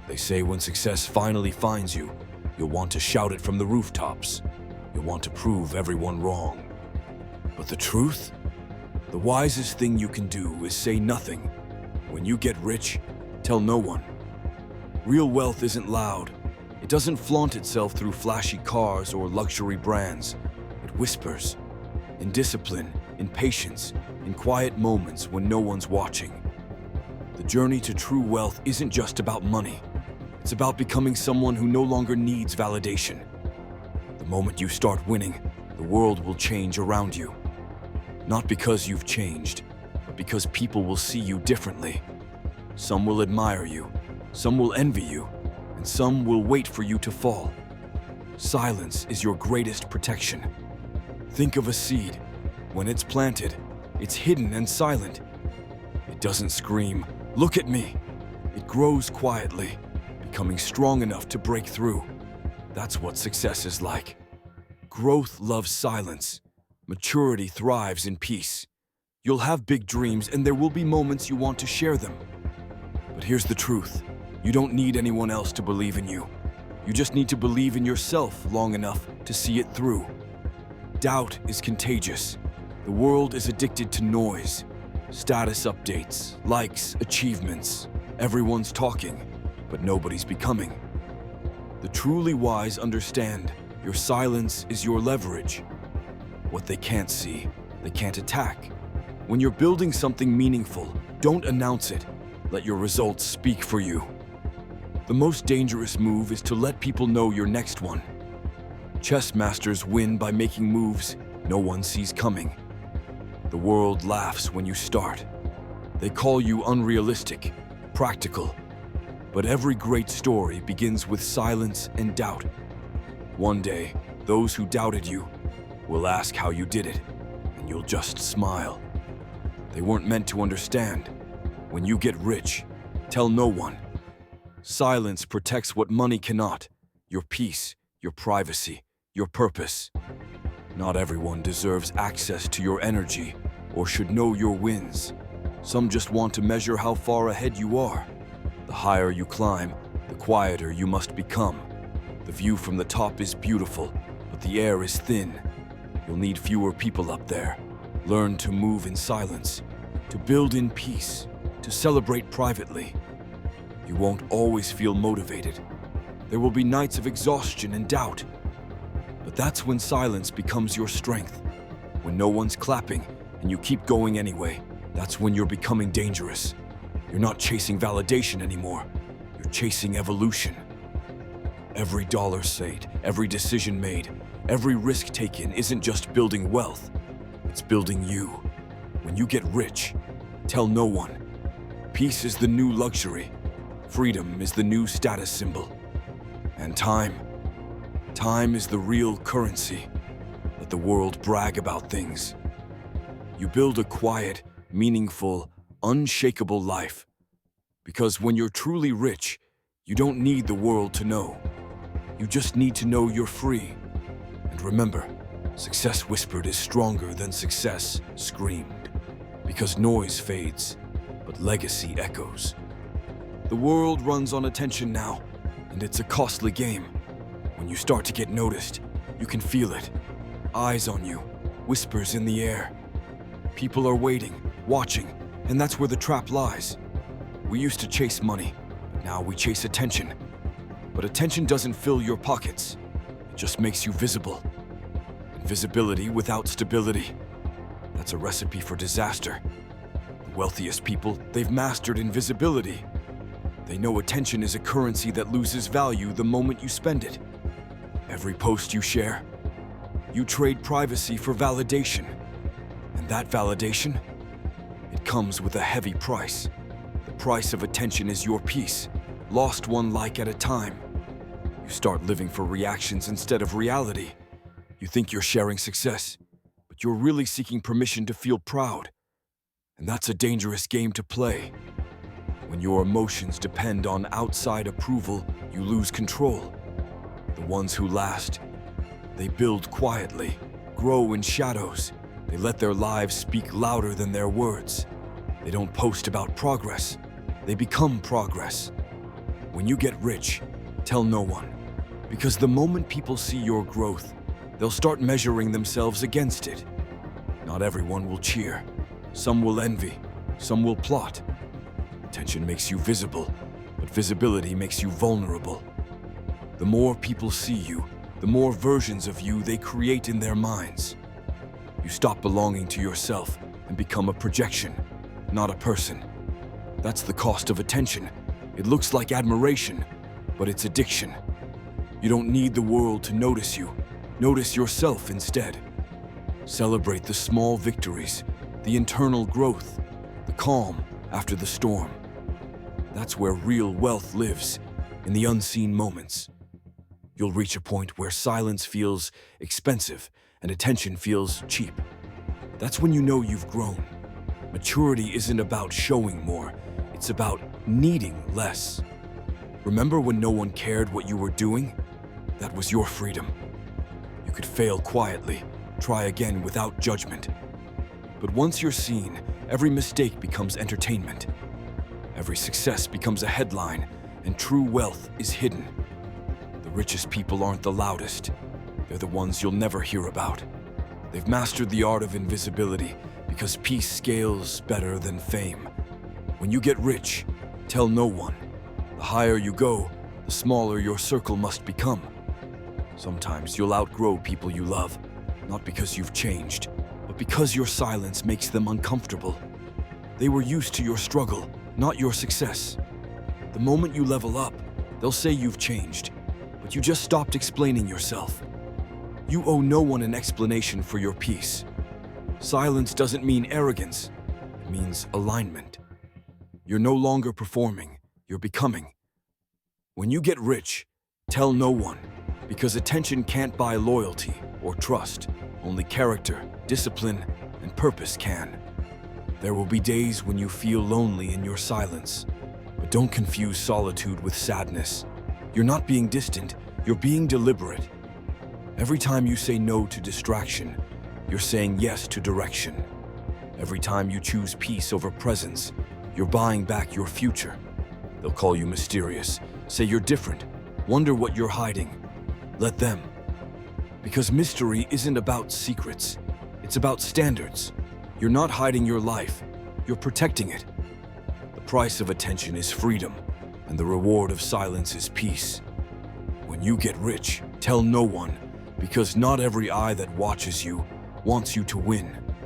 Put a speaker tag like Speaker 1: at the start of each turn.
Speaker 1: They say when success finally finds you, you'll want to shout it from the rooftops. You'll want to prove everyone wrong. But the truth? The wisest thing you can do is say nothing. When you get rich, tell no one. Real wealth isn't loud. It doesn't flaunt itself through flashy cars or luxury brands. It whispers, in discipline, in patience, in quiet moments when no one's watching. The journey to true wealth isn't just about money. It's about becoming someone who no longer needs validation. The moment you start winning, the world will change around you. Not because you've changed, but because people will see you differently. Some will admire you, some will envy you, and some will wait for you to fall. Silence is your greatest protection. Think of a seed. When it's planted, it's hidden and silent. It doesn't scream, "Look at me." It grows quietly, becoming strong enough to break through. That's what success is like. Growth loves silence. Maturity thrives in peace. You'll have big dreams, and there will be moments you want to share them. But here's the truth. You don't need anyone else to believe in you. You just need to believe in yourself long enough to see it through. Doubt is contagious. The world is addicted to noise. Status updates, likes, achievements. Everyone's talking, but nobody's becoming. The truly wise understand your silence is your leverage. What they can't see, they can't attack. When you're building something meaningful, don't announce it. Let your results speak for you. The most dangerous move is to let people know you're next one. Chess masters win by making moves no one sees coming. The world laughs when you start. They call you unrealistic, practical. But every great story begins with silence and doubt. One day, those who doubted you will ask how you did it, and you'll just smile. They weren't meant to understand. When you get rich, tell no one. Silence protects what money cannot: your peace, your privacy, your purpose. Not everyone deserves access to your energy or should know your wins. Some just want to measure how far ahead you are. The higher you climb, the quieter you must become. The view from the top is beautiful, but the air is thin. You'll need fewer people up there. Learn to move in silence, to build in peace, to celebrate privately. You won't always feel motivated. There will be nights of exhaustion and doubt. But that's when silence becomes your strength. When no one's clapping and you keep going anyway, that's when you're becoming dangerous. You're not chasing validation anymore. You're chasing evolution. Every dollar saved, every decision made, every risk taken isn't just building wealth. It's building you. When you get rich, tell no one. Peace is the new luxury. Freedom is the new status symbol. And time is the real currency. Let the world brag about things. You build a quiet, meaningful, unshakable life. Because when you're truly rich, you don't need the world to know. You just need to know you're free. And remember, success whispered is stronger than success screamed. Because noise fades, but legacy echoes. The world runs on attention now, and it's a costly game. When you start to get noticed, you can feel it. Eyes on you, whispers in the air. People are waiting, watching, and that's where the trap lies. We used to chase money, but now we chase attention. But attention doesn't fill your pockets. It just makes you visible. And visibility without stability, that's a recipe for disaster. The wealthiest people, they've mastered invisibility. They know attention is a currency that loses value the moment you spend it. Every post you share, you trade privacy for validation. And that validation, it comes with a heavy price. The price of attention is your peace, lost one like at a time. You start living for reactions instead of reality. You think you're sharing success, but you're really seeking permission to feel proud. And that's a dangerous game to play. When your emotions depend on outside approval, you lose control. The ones who last, they build quietly, grow in shadows. They let their lives speak louder than their words. They don't post about progress. They become progress. When you get rich, tell no one. Because the moment people see your growth, they'll start measuring themselves against it. Not everyone will cheer. Some will envy. Some will plot. Attention makes you visible, but visibility makes you vulnerable. The more people see you, the more versions of you they create in their minds. You stop belonging to yourself and become a projection, not a person. That's the cost of attention. It looks like admiration, but it's addiction. You don't need the world to notice you. Notice yourself instead. Celebrate the small victories, the internal growth, the calm after the storm. That's where real wealth lives, in the unseen moments. You'll reach a point where silence feels expensive and attention feels cheap. That's when you know you've grown. Maturity isn't about showing more, it's about needing less. Remember when no one cared what you were doing? That was your freedom. You could fail quietly, try again without judgment. But once you're seen, every mistake becomes entertainment. Every success becomes a headline, and true wealth is hidden. The richest people aren't the loudest. They're the ones you'll never hear about. They've mastered the art of invisibility because peace scales better than fame. When you get rich, tell no one. The higher you go, the smaller your circle must become. Sometimes you'll outgrow people you love, not because you've changed, but because your silence makes them uncomfortable. They were used to your struggle, not your success. The moment you level up, they'll say you've changed, but you just stopped explaining yourself. You owe no one an explanation for your peace. Silence doesn't mean arrogance, it means alignment. You're no longer performing, you're becoming. When you get rich, tell no one, because attention can't buy loyalty or trust. Only character, discipline, and purpose can. There will be days when you feel lonely in your silence, but don't confuse solitude with sadness. You're not being distant, you're being deliberate. Every time you say no to distraction, you're saying yes to direction. Every time you choose peace over presence, you're buying back your future. They'll call you mysterious, say you're different, wonder what you're hiding. Let them. Because mystery isn't about secrets, it's about standards. You're not hiding your life, you're protecting it. The price of attention is freedom, and the reward of silence is peace. When you get rich, tell no one, because not every eye that watches you wants you to win.